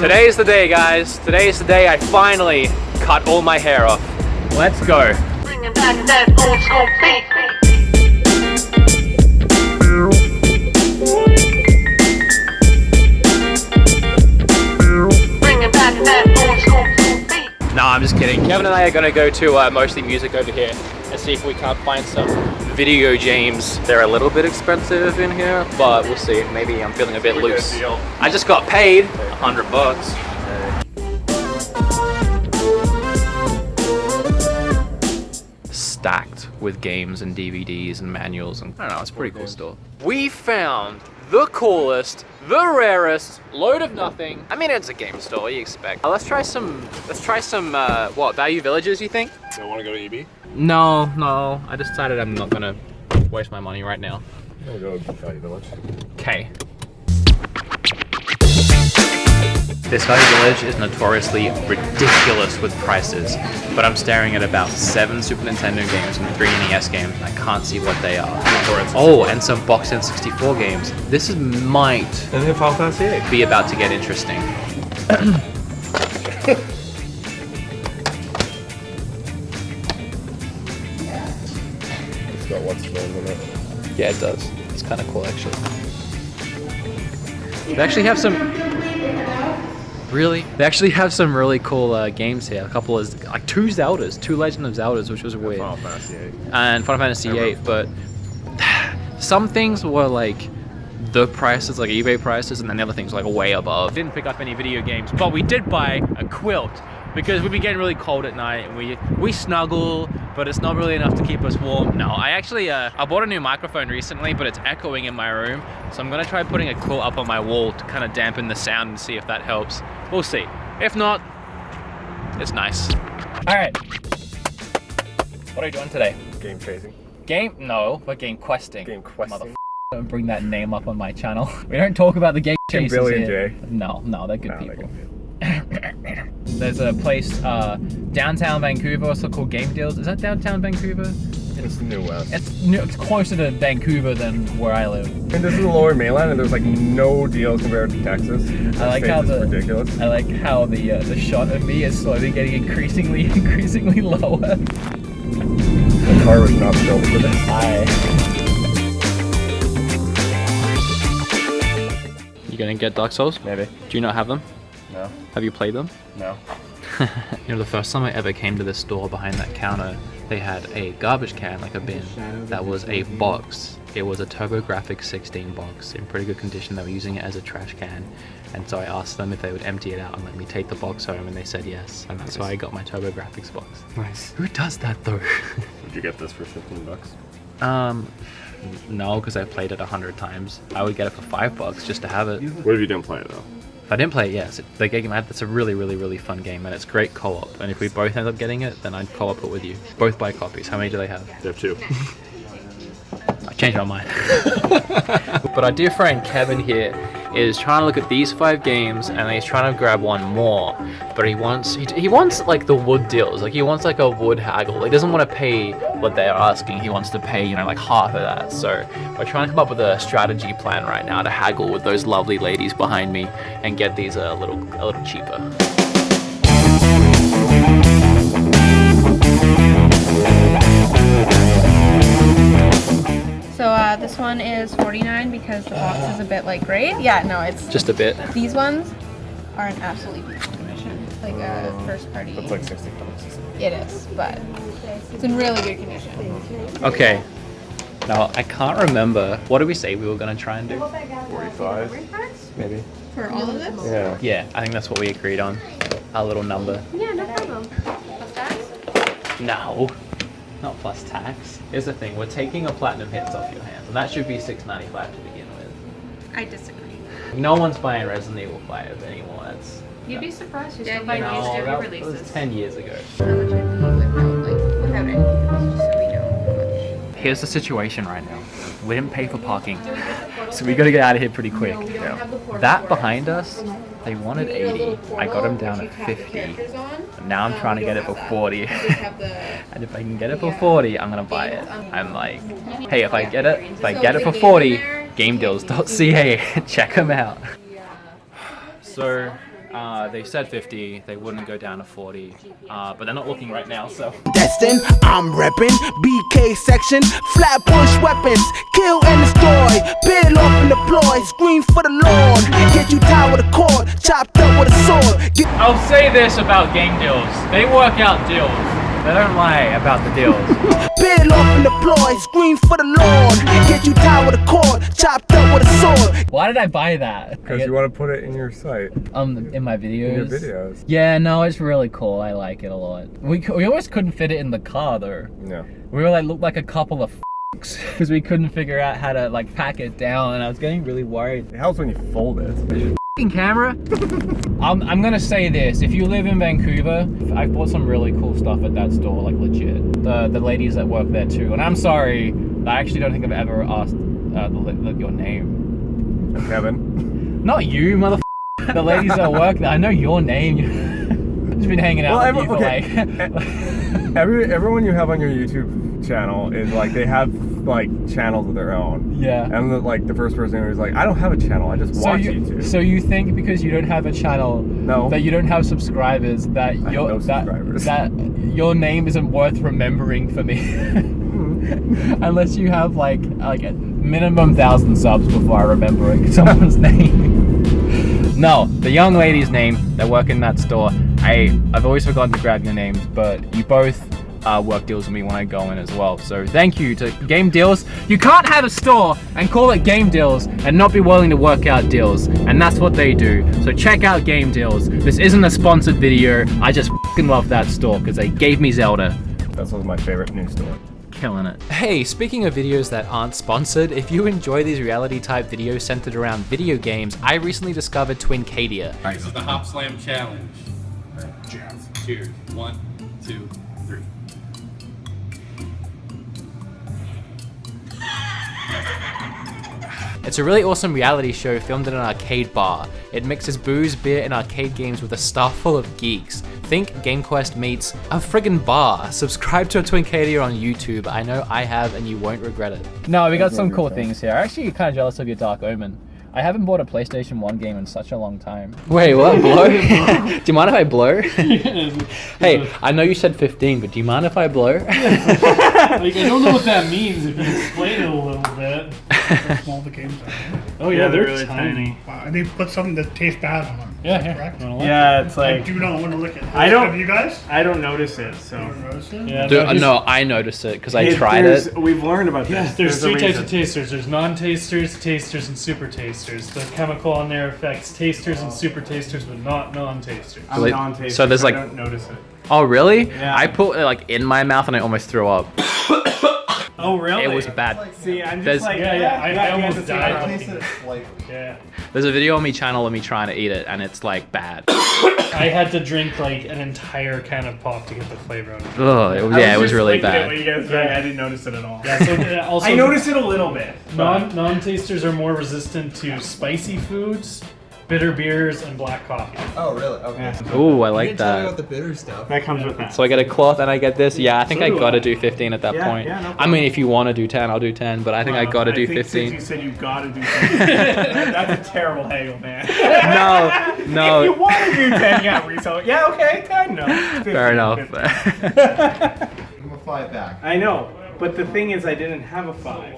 Today's the day, guys. Today's the day I finally cut all my hair off. Let's go. Bringing back that old school beat. Bringing back that old school beat. Nah, I'm just kidding. Kevin and I are gonna go to Mostly Music over here and see if we can't find some video games. They're a little bit expensive in here, but we'll see. Maybe I'm feeling a bit loose. I just got paid $100. Stacked with games and DVDs and manuals, and I don't know, it's a pretty cool store. We found the coolest, the rarest load of nothing. I mean, it's a game store, what do you expect? Let's try some what, Value Villages, you think? Do you want to go to EB? No, I decided I'm not gonna waste my money right now. I'm going to go to Value Village. Okay. This Value Village is notoriously ridiculous with prices, but I'm staring at about 7 Super Nintendo games and 3 NES games, and I can't see what they are. Oh, and some Box N64 games. This might And then Final Fantasy 8. be about to get interesting. It's got what's going on it. Yeah, it does. It's kind of cool, actually. They actually have some... Really? They actually have some really cool games here. A couple of, like 2 Zeldas, 2 Legend of Zeldas, which was weird. Final Fantasy 8. And Final Fantasy 8, but some things were like the prices, like eBay prices, and then the other things were like way above. Didn't pick up any video games, but we did buy a quilt because we've been getting really cold at night, and we snuggle, but it's not really enough to keep us warm. No, I actually I bought a new microphone recently, but it's echoing in my room, so I'm gonna try putting a quilt up on my wall to kind of dampen the sound and see if that helps. We'll see. If not, it's nice. All right. What are you doing today? Game chasing. No, we're game questing. Game questing. Don't bring that name up on my channel. We don't talk about the game chasers Billy and here. Jay. No, they're good No, they're people. good. There's a place downtown Vancouver, also called Game Deals. Is that downtown Vancouver? It's the New West. It's closer to Vancouver than where I live. And this is the Lower Mainland, and there's like no deals compared to Texas. I like how ridiculous. I like how the shot of me is slowly getting increasingly lower. The car was not built for this. You gonna get Dark Souls? Maybe. Do you not have them? No. Have you played them? No. You know, the first time I ever came to this store, behind that counter, they had a garbage can, like a bin, that was a box. It was a TurboGrafx 16 box in pretty good condition. They were using it as a trash can, and so I asked them if they would empty it out and let me take the box home, and they said yes, and that's why I got my TurboGrafx box. Nice. Who does that though? Would you get this for $15? No, because I've played it 100 times. I would get it for $5 just to have it. What if you didn't play it though? If I didn't play it, yes. The game, it's a really fun game, and it's great co-op. And if we both end up getting it, then I'd co-op it with you. Both buy copies. How many do they have? They have 2. I changed my mind. But our dear friend Kevin here is trying to look at these 5 games, and he's trying to grab one more. But he wants like the wood deals. Like he wants like a wood haggle. He doesn't want to pay what they're asking. He wants to pay, you know, like half of that. So we're trying to come up with a strategy plan right now to haggle with those lovely ladies behind me and get these a little cheaper. So this one is $49 because the box is a bit like great. Yeah, no, it's Just a bit. these ones are in absolutely beautiful condition, like a first party. It's like $60. It is, but it's in really good condition. Okay. Now I can't remember. What did we say we were gonna try and do? 45, maybe. For all of this? Yeah. Yeah, I think that's what we agreed on. Our little number. Yeah, no problem. Plus tax? No, not plus tax. Here's the thing, we're taking a platinum hits off your hands, and that should be $6.95 to begin with. I disagree. No one's buying Resident Evil 5 anymore. That's You'd be surprised who's Yeah, still buying no, used that was re-releases. 10 years ago. How much I'd be without anything, just so we know how much. Here's the situation right now. We didn't pay for parking, so we gotta get out of here pretty quick. That behind us, they wanted 80. I got them down at 50. And now I'm trying to get it for 40. And if I can get it for 40, I'm gonna buy it. I'm like, hey, if I get it for 40, gamedeals.ca, check them out. So They said 50, they wouldn't go down to 40, but they're not looking right now, so. Destin, I'm reppin', BK section, flatbush weapons, kill and destroy, peel off and deploy, scream for the Lord, get you tied with a cord, chopped up with a sword. I'll say this about game deals, they work out deals, they don't lie about the deals. Peel off and deploy, scream for the Lord, get you tied with a cord, chopped up with a sword. Why did I buy that? Because you want to put it in your site. In my videos. In your videos. Yeah, no, it's really cool. I like it a lot. We always couldn't fit it in the car though. No. We were like looked like a couple of because we couldn't figure out how to like pack it down, and I was getting really worried. It helps when you fold it. Camera. I'm gonna say this: if you live in Vancouver, I've bought some really cool stuff at that store, like legit. The ladies that work there too, and I'm sorry, I actually don't think I've ever asked your name. Kevin. Not you, mother. The ladies that work there, I know your name. You've just been hanging out with you for like. Everyone you have on your YouTube channel is like they have like channels of their own. Yeah. And the first person who's like, I don't have a channel, I just watch YouTube. So you think because you don't have a channel, that you don't have subscribs, that that your name isn't worth remembering for me? Unless you have like a minimum 1,000 subs before I remember someone's name. No, the young lady's name that work in that store. I've always forgotten to grab your names, but you both work deals with me when I go in as well. So thank you to Game Deals. You can't have a store and call it Game Deals and not be willing to work out deals, and that's what they do. So check out Game Deals. This isn't a sponsored video. I just fucking love that store because they gave me Zelda. That's my favorite new store. Killing it. Hey, speaking of videos that aren't sponsored, if you enjoy these reality type videos centered around video games, I recently discovered Twincadia. Alright, this is the Hop Slam Challenge. Cheers. 1, 2, 3. It's a really awesome reality show filmed in an arcade bar. It mixes booze, beer, and arcade games with a staff full of geeks. Think GameQuest meets a friggin' bar. Subscribe to Twincadia on YouTube. I know I have, and you won't regret it. No, we got some cool things here. I'm actually kind of jealous of your Dark Omen. I haven't bought a PlayStation 1 game in such a long time. Wait, what? Blow? Do you mind if I blow? Hey, I know you said 15, but do you mind if I blow? Like, I don't know what that means if you explain it a little bit. How small the games are. Oh yeah, they're really tiny. Wow, and they put something that tastes bad on them. Yeah, correct? Yeah, it's like I do not want to look at it. Have you guys? I don't notice it, so. You don't notice it? Yeah, No, I noticed it because I tried it. We've learned about this. Yes, there's three types of tasters. There's non-tasters, tasters, and super tasters. The chemical on there affects tasters and super tasters, but not non-tasters. I'm a non-taster, so there's like, I don't notice it. Oh really? Yeah. I put it like in my mouth and I almost threw up. Oh really? It was bad. See, I'm There's- just like, I almost died. Yeah. There's a video on my channel of me trying to eat it and it's like bad. I had to drink like an entire can of pop to get the flavor out of it. Ugh, it was really bad. What you guys were saying, I didn't notice it at all. Yeah, so also I noticed it a little bit. non-tasters are more resistant to spicy foods, bitter beers, and black coffee. Oh, really? Okay. Ooh, I You like didn't tell me that. about the bitter stuff. That comes with that. So I get a cloth and I get this. Yeah, I think So I do gotta I. do 15 at that Yeah, point. yeah, no I problem. mean, if you want to do 10, I'll do 10. But I think I gotta do I think 15. Since you said you gotta do 10, that's a terrible haggle, man. No. If you want to do 10, yeah, resell. Yeah, okay, 10. No. 15, Fair enough. 15. I'm a 5 back. I know, but the thing is, I didn't have a 5.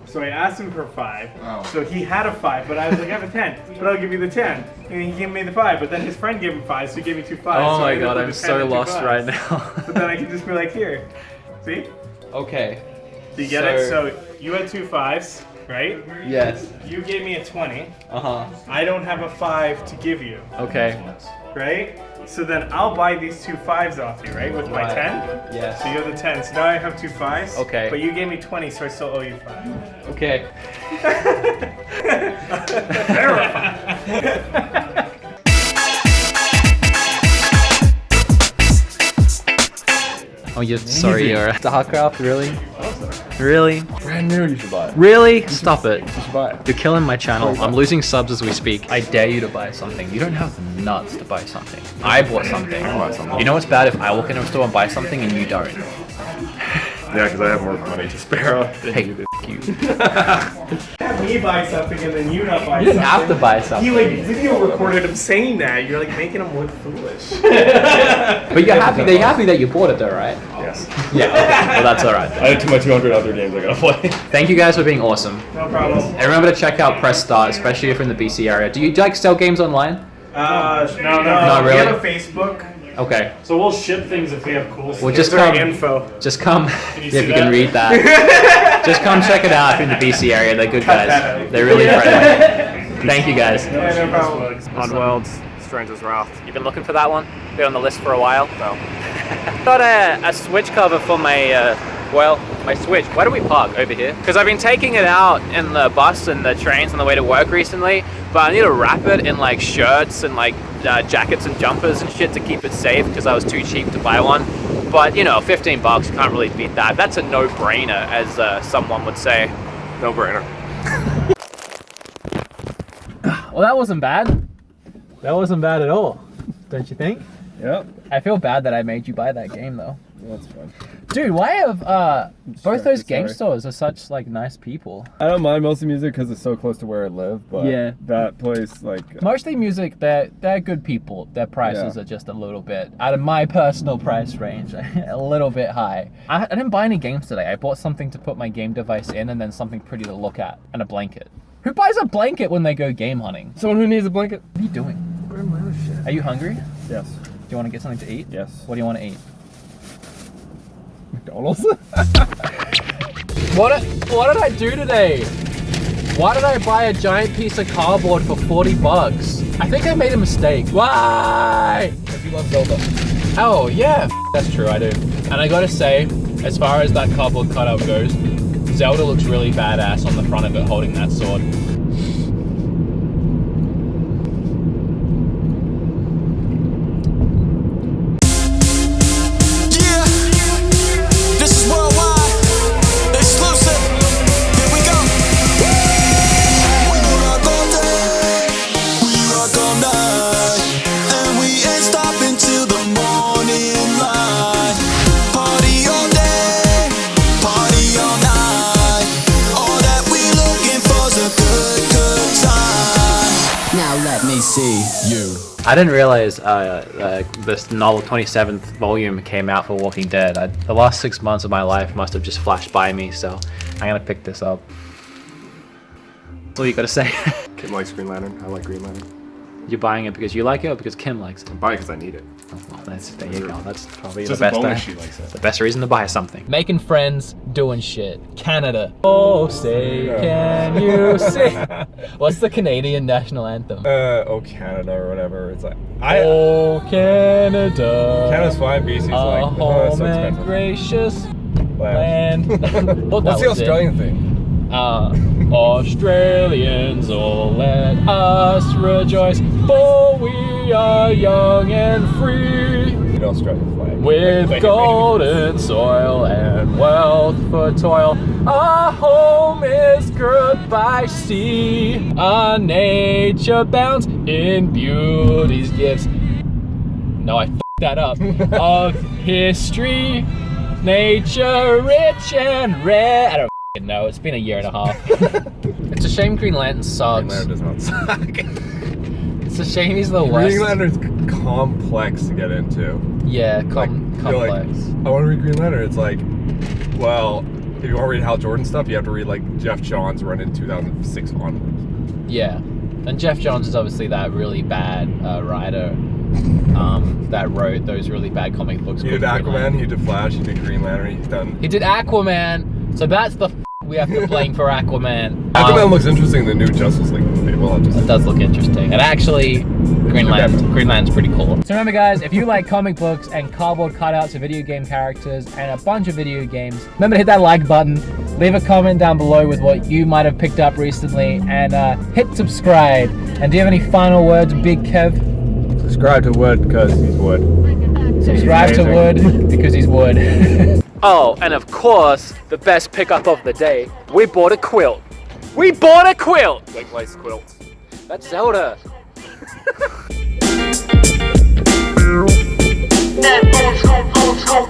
So I asked him for 5. Oh. So he had a 5, but I was like, I have a 10, but I'll give you the 10. And he gave me the 5, but then his friend gave him 5, so he gave me 2 5s. Oh so my I ended god, up I'm with a 10 so and 2 lost 5s. right now. So then I can just be like, here. See? Okay. Do you get it? So you had 2 5s, right? Yes. You gave me a 20. Uh-huh. I don't have a 5 to give you, Okay. right? So then I'll buy these 2 5s off you, right? With my Right. 10? Yes. So you have the 10. So now I have 2 5s. Okay. But you gave me 20, so I still owe you 5. Okay. Oh, you're sorry, you're StarCraft, really? Really? Brand new, you should buy it. Really? Stop it. You should buy it. You're killing my channel. I'm losing subs as we speak. I dare you to buy something. You don't have the nuts to buy something. I bought something. You know what's bad if I walk into a store and buy something and you don't? Yeah, because I have more money to spare than Hey, you do. you. Have me buy something and then you not buy You didn't something. have to buy something. You like video recorded him saying that. You're like making him look foolish. But you're happy. They're happy that you bought it, though, right? Yes. Yeah. Okay. Well, that's all right. I had my 200 other games I gotta play. Thank you guys for being awesome. No problem. And remember to check out Press Start, especially if you're in the BC area. Do you like sell games online? No. Not really? We have a Facebook. Okay. So we'll ship things if we have cool stuff. Well, just There's our come. info. Just come. Can you If see you can that? read that. Just come check it out if you're in the BC area. They're good guys. They're really friendly. Thank you guys. Yeah, no problem. Unwelled, Stranger's Wrath. You've been looking for that one? Been on the list for a while? No. Got a Switch cover for my, my Switch. Where do we park? Over here? Because I've been taking it out in the bus and the trains on the way to work recently, but I need to wrap it in like shirts and like jackets and jumpers and shit to keep it safe because I was too cheap to buy one. But you know, 15 bucks, you can't really beat that. That's a no-brainer, as someone would say. No-brainer. Well, that wasn't bad. That wasn't bad at all, don't you think? Yep. I feel bad that I made you buy that game, though. That's fun. Dude, why have both those game sorry. stores are such like nice people? I don't mind mostly music because it's so close to where I live, but Yeah. that place, like... Mostly music, they're good people. Their prices are just a little bit, out of my personal price range, a little bit high. I didn't buy any games today. I bought something to put my game device in and then something pretty to look at, and a blanket. Who buys a blanket when they go game hunting? Someone who needs a blanket. What are you doing? Are you hungry? Yes. Do you want to get something to eat? Yes. What do you want to eat? McDonald's? What did I do today? Why did I buy a giant piece of cardboard for 40 bucks? I think I made a mistake. Why? If you love Zelda. Oh, yeah. That's true, I do. And I gotta say, as far as that cardboard cutout goes, Zelda looks really badass on the front of it holding that sword. This is worldwide, exclusive. Here we go. We rock all day, we rock all night, and we ain't stopping till the morning light. Party all day, party all night. All that we looking for's a good, good time. Now let me see you. I didn't realize this novel 27th volume came out for Walking Dead. The last 6 months of my life must have just flashed by me, so I'm gonna pick this up. What you gotta say? Kim likes Green Lantern. I like Green Lantern. You're buying it because you like it or because Kim likes it? I'm buying it because I need it. Oh, well, there you go. That's probably It's the just best a bonus thing. she likes it. The best reason to buy something. Making friends, doing shit. Canada. Oh, say, can you see? What's the Canadian national anthem? Oh, Canada or whatever. It's like... Oh, Canada. Canada's fine. BC's like... A oh, that's home so and expensive. gracious Land. land. Well, What's the Australian thing? Australians, oh let us rejoice, for we are young and free, The Australian flag. with golden soil and wealth for toil. Our home is good by sea, our nature bounds in beauty's gifts. No, I f***ed that up. Of history, nature rich and rare. I don't f***ing know, it's been a year and a half. It's a shame Green Lantern sucks. Green Lantern does not suck. It's a shame he's the worst. Green Lantern's complex to get into. Yeah, You're complex. like, I want to read Green Lantern. It's like, well, if you want to read Hal Jordan stuff, you have to read like Jeff Johns run in 2006 onwards. Yeah, and Jeff Johns is obviously that really bad writer that wrote those really bad comic books. He did Aquaman, he did Flash, he did Green Lantern, he's done... He did Aquaman, so that's the we have to blame for Aquaman. Aquaman looks interesting in the new Justice League movie. Well, it does look interesting. And actually, Green Lantern's pretty cool. So remember guys, if you like comic books and cardboard cutouts of video game characters and a bunch of video games, remember to hit that like button, leave a comment down below with what you might have picked up recently, and hit subscribe. And do you have any final words, Big Kev? Subscribe to Wood because he's Wood. Subscribe to Wood because he's Wood. Oh, and of course, the best pickup of the day, we bought a quilt. We bought a quilt! Like lice quilt. That's Zelda. That old school